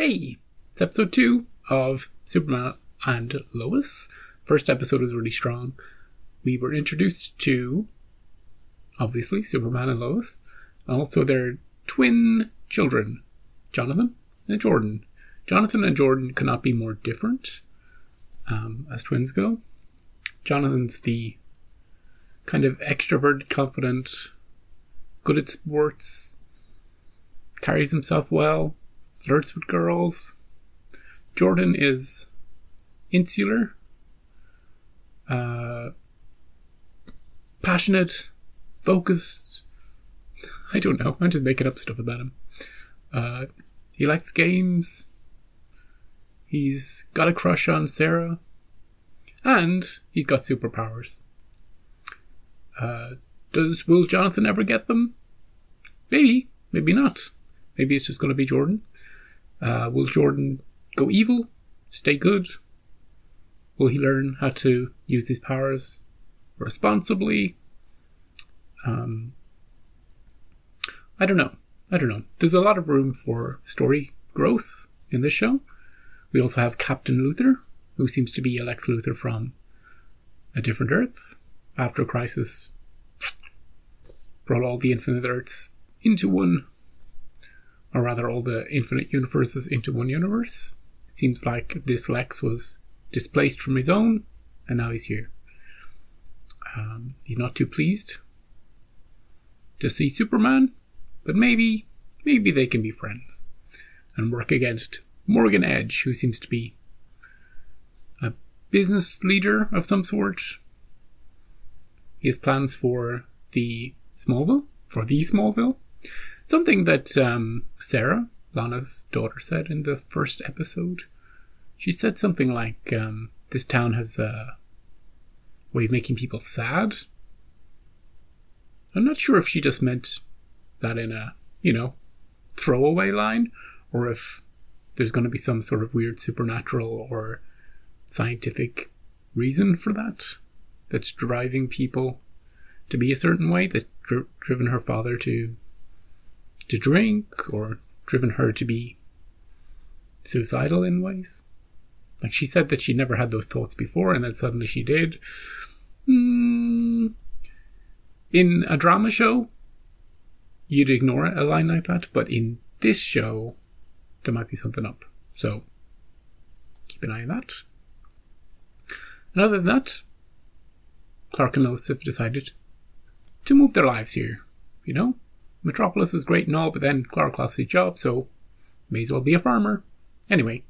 Hey, it's episode 2 of Superman and Lois. First episode was really strong. We were introduced to, obviously, Superman and Lois, and also their twin children, Jonathan and Jordan. Jonathan and Jordan could not be more different as twins go. Jonathan's the kind of extroverted, confident, good at sports, carries himself well, flirts with girls. Jordan is insular, passionate, focused. I don't know. I'm just making up stuff about him. He likes games. He's got a crush on Sarah. And he's got superpowers. Will Jonathan ever get them? Maybe. Maybe not. Maybe it's just going to be Jordan. Will Jordan go evil? Stay good? Will he learn how to use his powers responsibly? I don't know. There's a lot of room for story growth in this show. We also have Captain Luthor, who seems to be a Lex Luthor from a different Earth. After Crisis brought all the infinite Earths into one, or rather all the infinite universes into one universe. It seems like this Lex was displaced from his own, and now he's here. He's not too pleased to see Superman, but maybe they can be friends and work against Morgan Edge, who seems to be a business leader of some sort. He has plans for the Smallville. Something that Sarah, Lana's daughter, said in the first episode. She said something like, this town has a way of making people sad. I'm not sure if she just meant that in a, throwaway line, or if there's going to be some sort of weird supernatural or scientific reason for that that's driving people to be a certain way, that's driven her father to drink, or driven her to be suicidal in ways. Like, she said that she never had those thoughts before, and then suddenly she did. In a drama show, you'd ignore a line like that, but in this show, there might be something up. So, keep an eye on that. And other than that, Clark and Lois have decided to move their lives here. Metropolis was great and all, but then Clark lost his job, so may as well be a farmer. Anyway,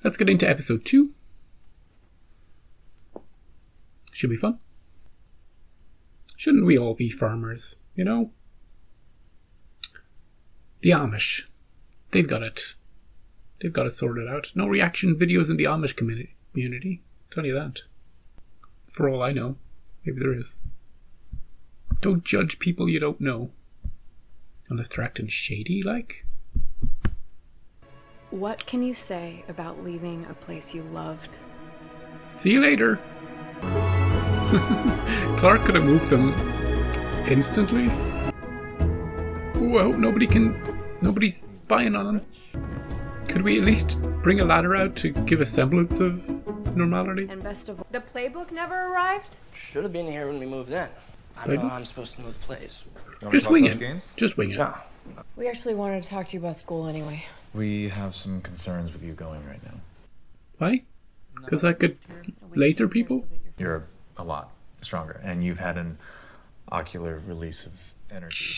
let's get into episode 2. Should be fun. Shouldn't we all be farmers, The Amish. They've got it sorted out. No reaction videos in the Amish community. Tell you that. For all I know. Maybe there is. Don't judge people you don't know. Unless they're acting shady, like. What can you say about leaving a place you loved? See you later. Clark could have moved them instantly. Oh, I hope nobody's spying on them. Could we at least bring a ladder out to give a semblance of normality? And best of all, the playbook never arrived? Should have been here when we moved in. I don't know how I'm supposed to move plays. Just wing it. No. We actually wanted to talk to you about school anyway. We have some concerns with you going right now. Why? Because I could laser people? You're a lot stronger, and you've had an ocular release of energy.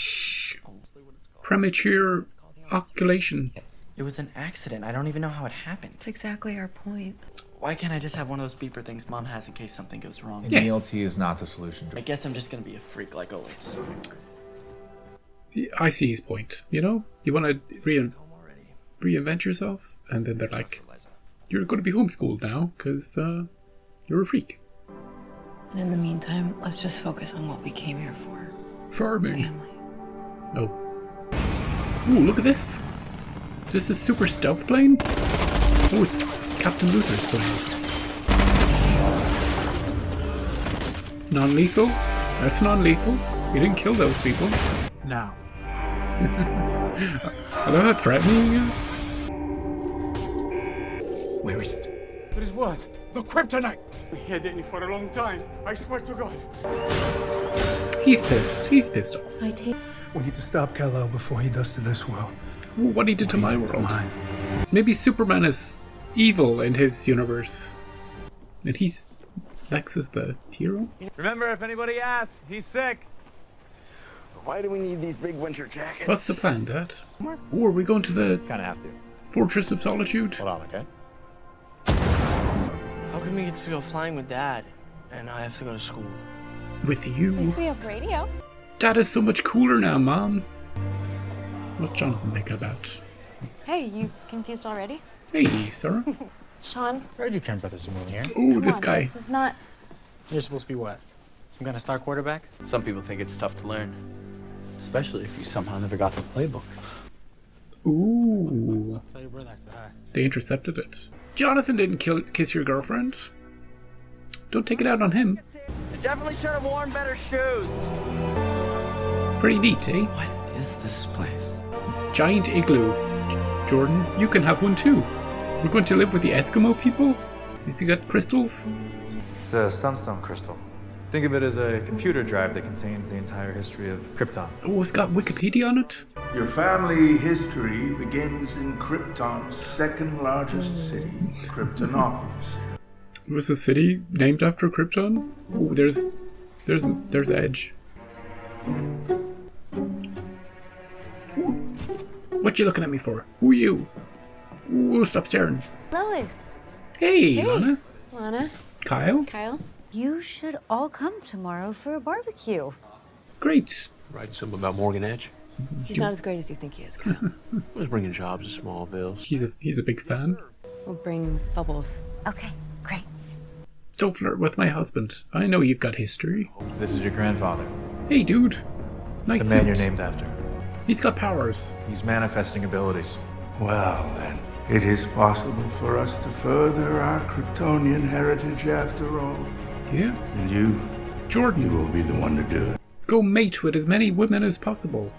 Premature oculation. It was an accident. I don't even know how it happened. That's exactly our point. Why can't I just have one of those beeper things Mom has in case something goes wrong? Yeah. ELT is not the solution. I guess I'm just gonna be a freak like always. I see his point. You want to reinvent yourself, and then they're like, you're going to be homeschooled now because you're a freak. And in the meantime, let's just focus on what we came here for. Farming. Family. Oh. Ooh, look at this. This is super stealth plane? Oh, it's Captain Luthor's plane. Non-lethal? That's non-lethal. You didn't kill those people. Now. I love how threatening he is. Where is it? It is what? The kryptonite! We had it for a long time. I swear to God. He's pissed. He's pissed off. I take. We need to stop Kal-El before he does to this world. What he did to my world. Mine. Maybe Superman is evil in his universe. And Lex is the hero? Remember, if anybody asks, he's sick. Why do we need these big winter jackets? What's the plan, Dad? Oh, are we going to the Kind of have to. Fortress of Solitude? Hold on, okay? How come he gets to go flying with Dad, and I have to go to school? With you? We have radio. Dad is so much cooler now, Mom. What's Jonathan thinking about? Hey, you confused already? Hey, Sarah. Sean, Heard you Karen brothers are moving here. Oh, come this on, guy. This is not. You're supposed to be what? Some kind of star quarterback? Some people think it's tough to learn. Especially if you somehow never got the playbook. Ooh. Tell your brother I said hi. They intercepted it. Jonathan didn't kiss your girlfriend. Don't take it out on him. You definitely should have worn better shoes. Pretty neat, eh? What is this place? Giant igloo. Jordan, you can have one too. We're going to live with the Eskimo people? You see that crystals? It's a sunstone crystal. Think of it as a computer drive that contains the entire history of Krypton. Oh, it's got Wikipedia on it? Your family history begins in Krypton's second largest city, Kryptonopolis. Was the city named after Krypton? Oh, there's Edge. What you looking at me for? Who are you? Ooh, stop staring. Lois. Hey, Lana. Lana. Kyle. Kyle. You should all come tomorrow for a barbecue. Great. Write something about Morgan Edge. He's not as great as you think he is, Kyle. Who's bringing jobs to Smallville? He's a big fan. We'll bring bubbles. Okay, great. Don't flirt with my husband. I know you've got history. This is your grandfather, Hey, dude. Nice the man suit. you're named after. He's got powers. He's manifesting abilities. Well, then, it is possible for us to further our Kryptonian heritage after all. Yeah. And you Jordan, will be the one to do it. go mate with as many women as possible.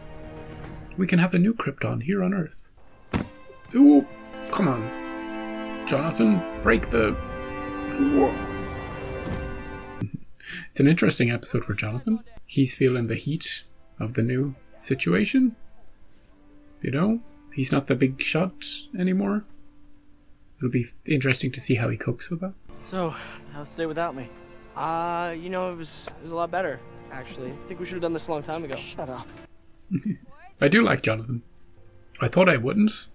We can have a new Krypton here on Earth. Ooh, come on. Jonathan, break the... Whoa. It's an interesting episode for Jonathan. He's feeling the heat of the new situation. You know, he's not the big shot anymore. It'll be interesting to see how he copes with that. So, how's today without me? It was a lot better, actually. I think we should have done this a long time ago. Shut up. I do like Jonathan. I thought I wouldn't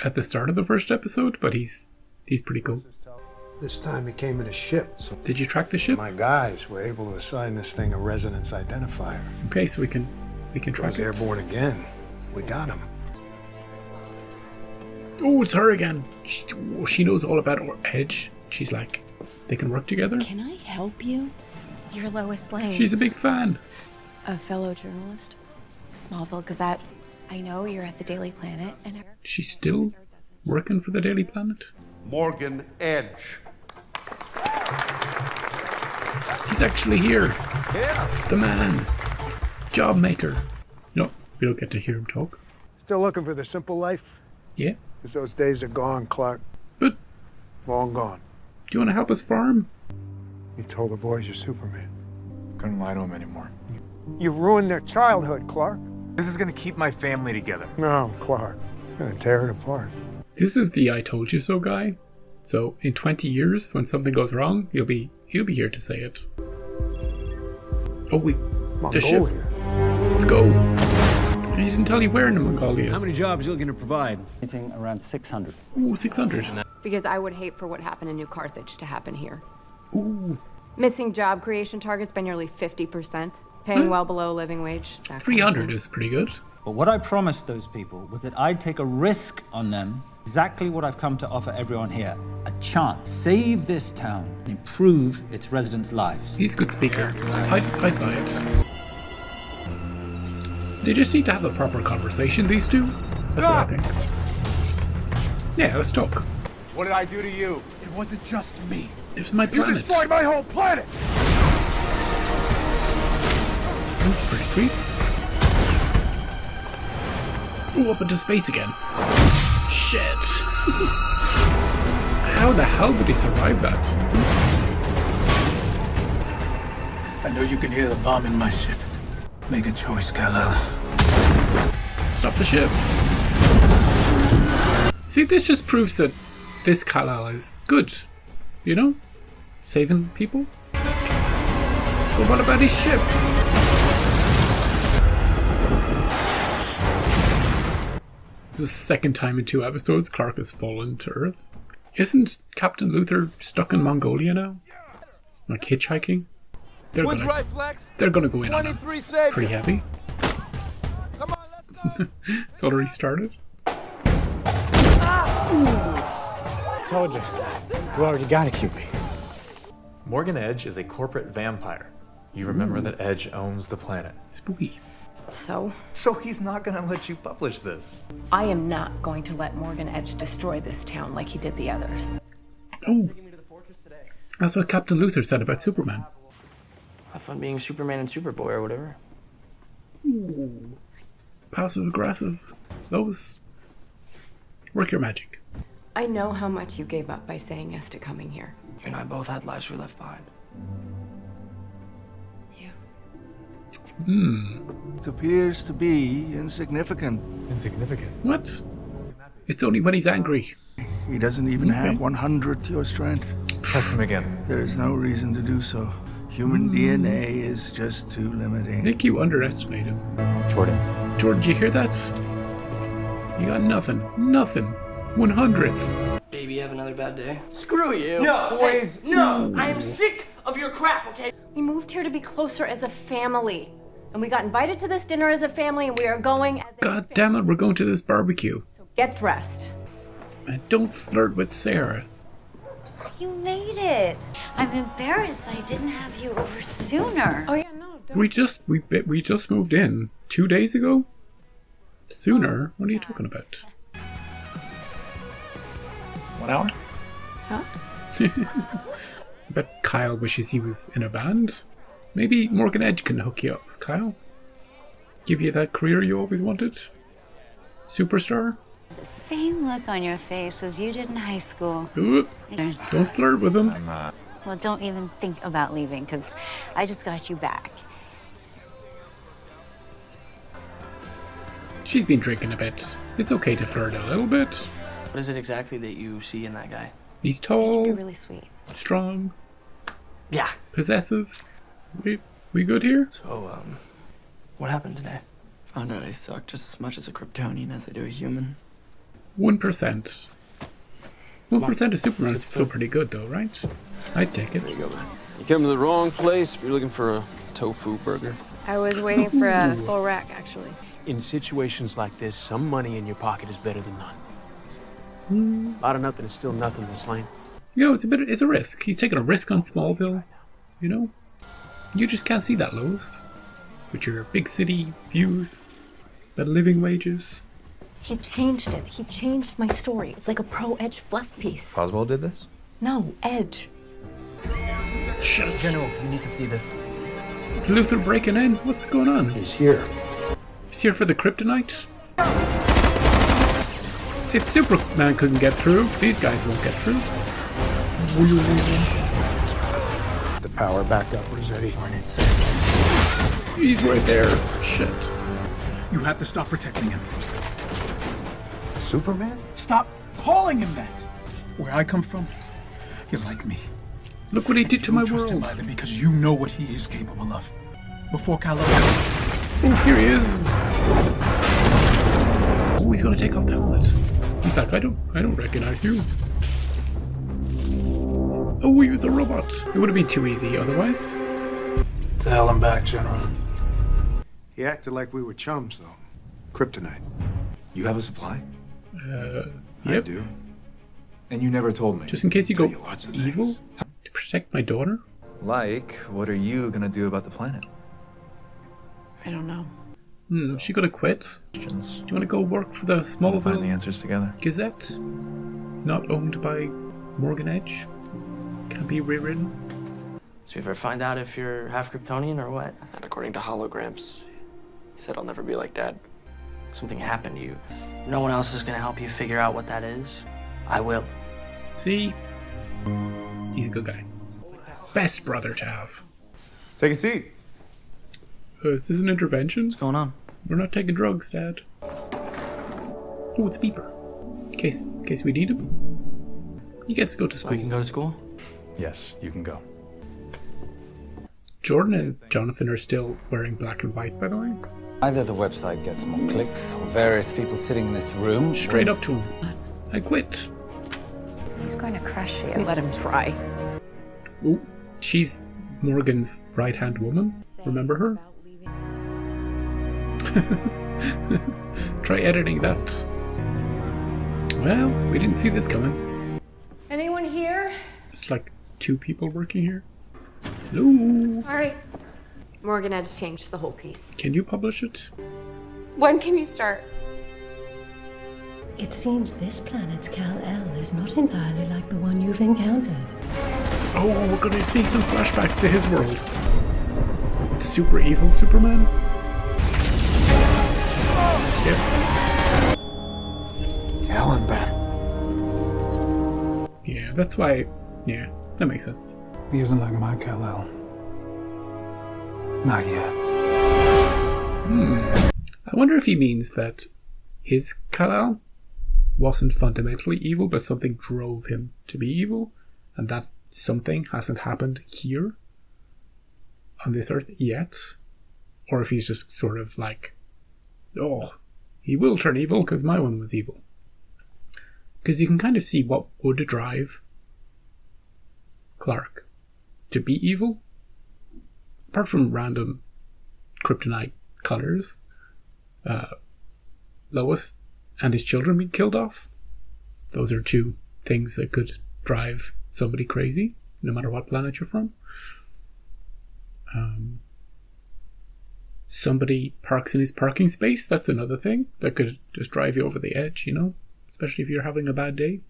at the start of the first episode, but he's pretty cool. This time he came in a ship, so Did you track the ship? my guys were able to assign this thing a resonance identifier. Okay, so we can He track was it. airborne again. We got him. Oh, it's her again. She knows all about Edge. She's like, they can work together. Can I help you? You're Lois Lane. She's a big fan. A fellow journalist? Smallville Gazette. I know you're at the Daily Planet, and She's still working for the Daily Planet. Morgan Edge. He's actually here. Yeah. The man. Job maker. No, we don't get to hear him talk. Still looking for the simple life? Yeah. 'Cause those days are gone, Clark. But Long gone. do you want to help us farm? You told the boys you're Superman. Couldn't lie to him anymore. You ruined their childhood, Clark. This is gonna keep my family together. No, Clark. You're gonna tear it apart. This is the I told you so guy. So in 20 years, when something goes wrong, he'll be here to say it. Oh, the ship. Mongolia. Let's go. He didn't tell you where in Mongolia. How many jobs are you looking to provide? Anything around 600. Ooh, 600. Because I would hate for what happened in New Carthage to happen here. Ooh, Missing job creation targets by nearly 50%. Paying well below living wage. that kind of 300 thing. is pretty good. But what I promised those people was that I'd take a risk on them. Exactly what I've come to offer everyone here. A chance. Save this town and improve its residents' lives. He's a good speaker. I'd buy it. They just need to have a proper conversation, these two. That's what I think. Yeah, let's talk. What did I do to you? It wasn't just me. It's my planet. You destroyed my whole planet! This is pretty sweet. Oh, up into space again. Shit. How the hell did he survive that? I know you can hear the bomb in my ship. Make a choice, Kal-El. Stop the ship. See, this just proves that this Kal-El is good. You know? Saving people. But what about his ship? This is the second time in 2 episodes Clark has fallen to Earth. Isn't Captain Luther stuck in Mongolia now? Like hitchhiking? They're gonna go in on him pretty heavy. It's already started. Told you. You already got a QB. Morgan Edge is a corporate vampire. You remember that Edge owns the planet. Spooky. So? So he's not gonna let you publish this. I am not going to let Morgan Edge destroy this town like he did the others. Oh, that's what Captain Luther said about Superman. Have fun being Superman and Superboy or whatever. Ooh. Passive aggressive. Lois, work your magic. I know how much you gave up by saying yes to coming here. You and I both had lives we left behind. Yeah. It appears to be insignificant. Insignificant. What? It's only when he's angry. He doesn't even have 100 to your strength. Test him again. There is no reason to do so. Human DNA is just too limiting. Nick, you underestimate him. Jordan. Jordan, did you hear that? You got nothing. Nothing. 100th. Baby, have another bad day? Screw you! No, boys! Hey, no! I am sick of your crap, okay? We moved here to be closer as a family. And we got invited to this dinner as a family, and we are going as a God damn it, we're going to this barbecue. So get dressed. And don't flirt with Sarah. You made it. I'm embarrassed I didn't have you over sooner. Oh yeah, no. Don't. We just moved in 2 days ago. Sooner? What are you talking about? 1 hour? Tops? I bet Kyle wishes he was in a band. Maybe Morgan Edge can hook you up, Kyle. Give you that career you always wanted. Superstar. Same look on your face as you did in high school. Ooh, don't flirt with him. Well, don't even think about leaving, because I just got you back. She's been drinking a bit. It's okay to flirt a little bit. What is it exactly that you see in that guy? He's tall, You're really sweet. strong, Yeah. possessive. We good here? So, what happened today? Found out I suck just as much as a Kryptonian as I do a human. 1%. 1% of Superman is still pretty good, though, right? I'd take it. There you go, man. You came to the wrong place if you're looking for a tofu burger. I was waiting for a full rack, actually. In situations like this, some money in your pocket is better than none. A lot of nothing is still nothing this lane. You know, it's a risk. He's taking a risk on Smallville, you know? You just can't see that, Lois. With your big city views, the living wages. He changed it. He changed my story. It's like a pro-Edge fluff piece. Oswald did this? No, Edge. Shut up. General, you need to see this. Luther breaking in? What's going on? He's here. He's here for the kryptonite? If Superman couldn't get through, these guys won't get through. The power backup was ready. He's right there. Shit. You have to stop protecting him. Superman? Stop calling him that. Where I come from, you're like me. Look what he did to my You trust him world. either because you know what he is capable of. Before Kal-El. Oh, here he is. Oh, he's gonna take off the helmet. He's like, I don't recognize you. Oh, he was a robot. It would have been too easy otherwise. To hell and back, General. He acted like we were chums, though. Kryptonite. You have a supply? Yep. I do. And you never told me. Just in case you go Tell you lots of evil to protect my daughter. Like, what are you gonna do about the planet? I don't know. Is she gonna quit? Do you want to go work for the We'll find the Smallville answers together. Gazette? Not owned by Morgan Edge? Can't be rewritten? So you ever find out if you're half Kryptonian or what? And according to holograms, he said I'll never be like Dad. Something happened to you. No one else is gonna help you figure out what that is. I will. See? He's a good guy. Best brother to have. Take a seat. Is this an intervention? What's going on? We're not taking drugs, Dad. Oh, it's Beeper. In case we need him. He gets to go to school. So I can go to school? Yes, you can go. Jordan and Jonathan are still wearing black and white, by the way. Either the website gets more clicks, or various people sitting in this room... Straight up to him. I quit. He's going to crush you. Let him try. Ooh, she's Morgan's right-hand woman. Remember her? Try editing that. Well, we didn't see this coming. Anyone here? It's like 2 people working here. Hello. All right. Morgan had to change the whole piece. Can you publish it? When can you start? It seems this planet's Kal-El is not entirely like the one you've encountered. Oh, we're gonna see some flashbacks to his world. Super evil Superman? Yep. Helen back. Yeah, that's why... Yeah, that makes sense. He isn't like my Kal-El. Not yet. I wonder if he means that his Kal-El wasn't fundamentally evil, but something drove him to be evil, and that something hasn't happened here on this Earth yet. Or if he's just sort of like, oh, he will turn evil because my one was evil. Because you can kind of see what would drive Clark to be evil. Apart from random kryptonite colors, Lois and his children being killed off. Those are 2 things that could drive somebody crazy, no matter what planet you're from. Somebody parks in his parking space, that's another thing that could just drive you over the edge, you know, especially if you're having a bad day.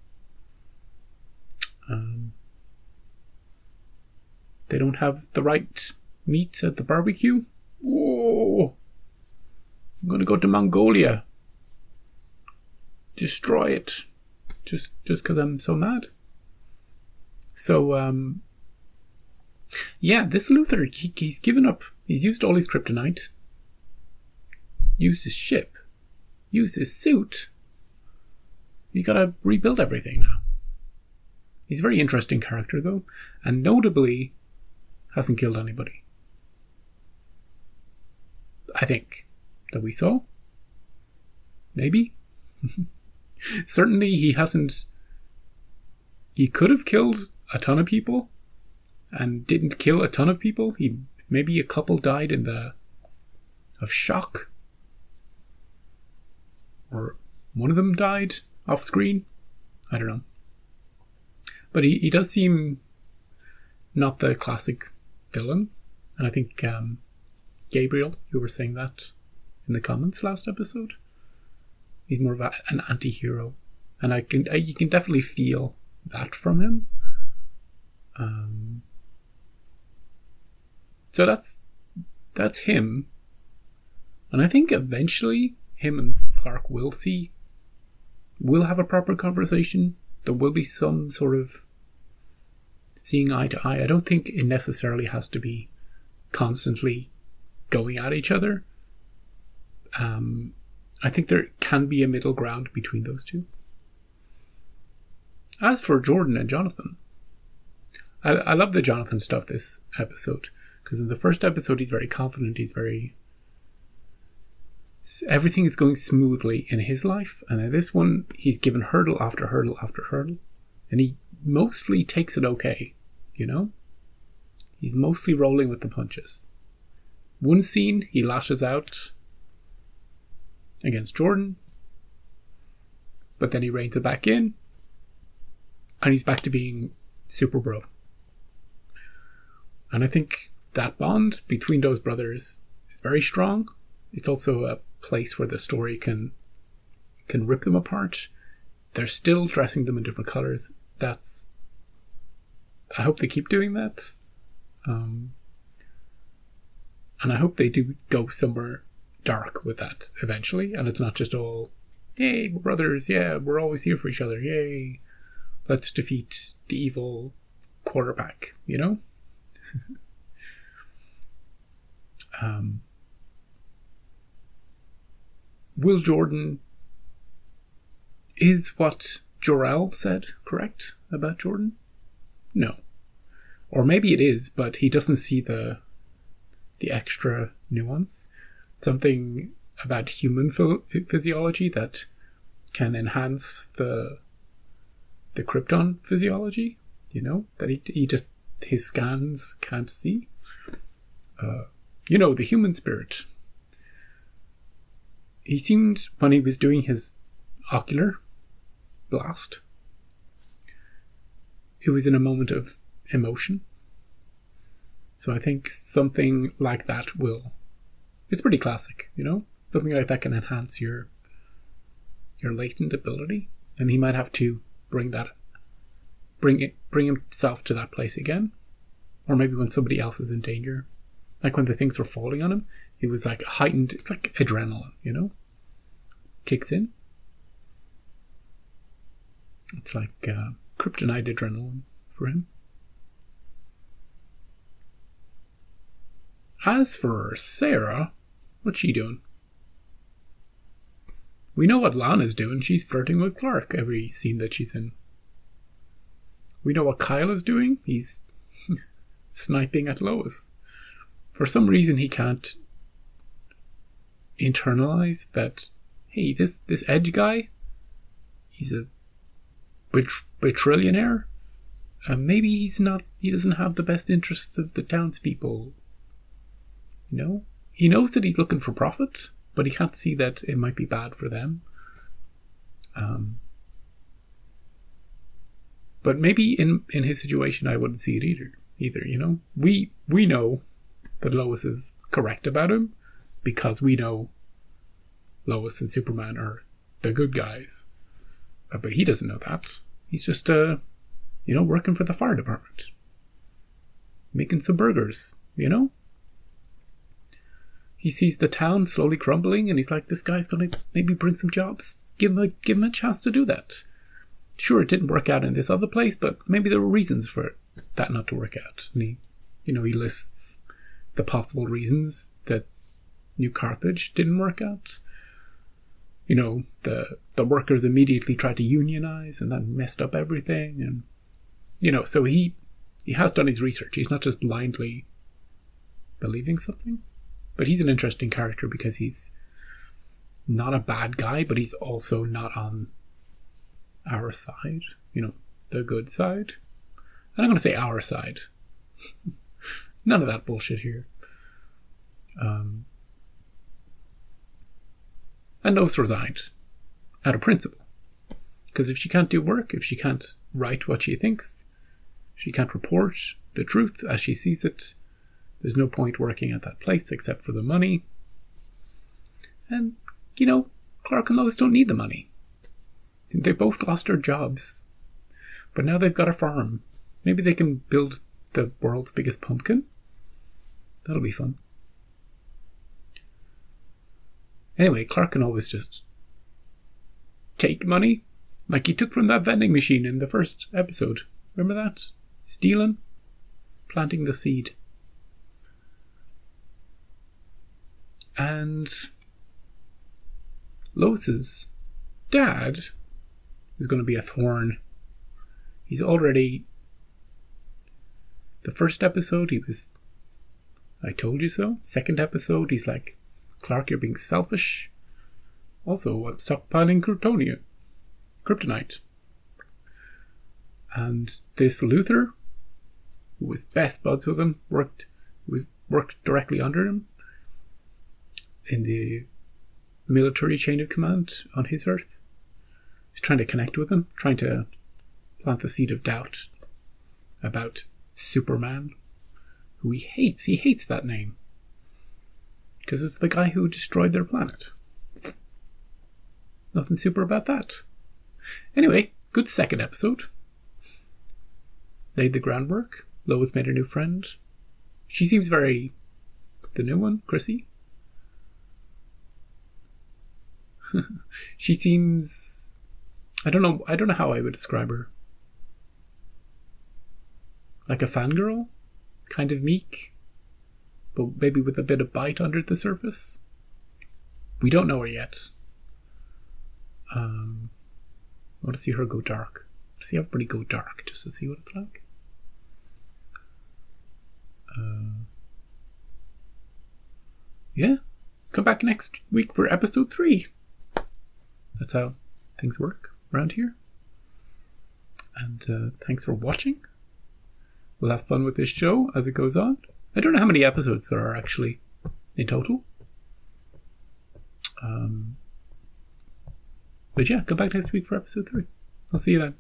They don't have the right meat at the barbecue. Whoa! I'm gonna go to Mongolia. Destroy it. Just because I'm so mad. So, yeah, this Luther, he's given up. He's used all his kryptonite. Used his ship. Used his suit. You gotta rebuild everything now. He's a very interesting character, though. And notably, hasn't killed anybody. I think. That we saw. Maybe. Certainly he hasn't... He could have killed a ton of people and didn't kill a ton of people. Maybe a couple died of shock. Or one of them died off screen. I don't know. But he does seem not the classic villain. And I think Gabriel, you were saying that in the comments last episode. He's more of an anti-hero. And you can definitely feel that from him. So that's him. And I think eventually him and Clark will have a proper conversation. There will be some sort of seeing eye to eye. I don't think it necessarily has to be constantly going at each other. I think there can be a middle ground between those 2. As for Jordan and Jonathan, I love the Jonathan stuff this episode, because in the first episode he's very confident, everything is going smoothly in his life, and in this one he's given hurdle after hurdle after hurdle, and he mostly takes it okay, you know? He's mostly rolling with the punches. One scene he lashes out against Jordan, but then he reins it back in, and he's back to being super bro. And I think that bond between those brothers is very strong. It's also a place where the story can rip them apart. They're still dressing them in different colors. I hope they keep doing that. And I hope they do go somewhere dark with that eventually, and it's not just all, hey, we're brothers, yeah, we're always here for each other, yay. let's defeat the evil quarterback, you know? Will Jordan is what Jor-El said correct about Jordan? No. Or maybe it is, but he doesn't see the extra nuance. Something about human physiology that can enhance the Krypton physiology, you know, that he just, his scans can't see. You know, the human spirit. He seemed, when he was doing his ocular blast, it was in a moment of emotion. So I think something like that will, it's pretty classic, you know? Something like that can enhance your latent ability. And he might have to bring himself to that place again. Or maybe when somebody else is in danger. Like when the things were falling on him, it was like heightened, it's like adrenaline, you know? Kicks in. It's like kryptonite adrenaline for him. As for Sarah, what's she doing? We know what Lana's doing. She's flirting with Clark every scene that she's in. We know what Kyle is doing. He's sniping at Lois. For some reason, he can't internalize that, hey, this Edge guy, he's a trillionaire. Maybe he doesn't have the best interests of the townspeople. You know? He knows that he's looking for profit, but he can't see that it might be bad for them. But maybe in his situation, I wouldn't see it either, you know? We know that Lois is correct about him because we know Lois and Superman are the good guys. But he doesn't know that. He's just, working for the fire department. Making some burgers, you know? He sees the town slowly crumbling and he's like, this guy's going to maybe bring some jobs. Give him a chance to do that. Sure, it didn't work out in this other place, but maybe there were reasons for that not to work out. And he lists the possible reasons that New Carthage didn't work out. You know, the workers immediately tried to unionize and that messed up everything. And, you know, so he has done his research. He's not just blindly believing something. But he's an interesting character because he's not a bad guy, but he's also not on our side, you know, the good side. And I'm going to say our side. None of that bullshit here. And Lois resigned out of principle. Because if she can't do work, if she can't write what she thinks, she can't report the truth as she sees it, there's no point working at that place except for the money. And, you know, Clark and Lois don't need the money. They both lost their jobs. But now they've got a farm. Maybe they can build the world's biggest pumpkin. That'll be fun. Anyway, Clark can always just take money. Like he took from that vending machine in the first episode. Remember that? Stealing. Planting the seed. And Lois's dad is going to be a thorn. He's already... The first episode, he was... I told you so. Second episode, he's like, Clark, you're being selfish. Also, I'm stockpiling kryptonite. And this Luther, who was best buds with him, worked directly under him in the military chain of command on his Earth. He's trying to connect with him, trying to plant the seed of doubt about Superman, who he hates. He hates that name because it's the guy who destroyed their planet. Nothing super about that. Anyway, good second episode. Laid the groundwork. Lois made a new friend. She seems very... The new one, Chrissy. She seems... I don't know how I would describe her. like a fangirl, kind of meek, but maybe with a bit of bite under the surface. We don't know her yet. I want to see her go dark. See everybody go dark just to see what it's like. Yeah, come back next week for episode 3. That's how things work around here. And thanks for watching. We'll have fun with this show as it goes on. I don't know how many episodes there are actually in total. But yeah, come back next week for episode 3. I'll see you then.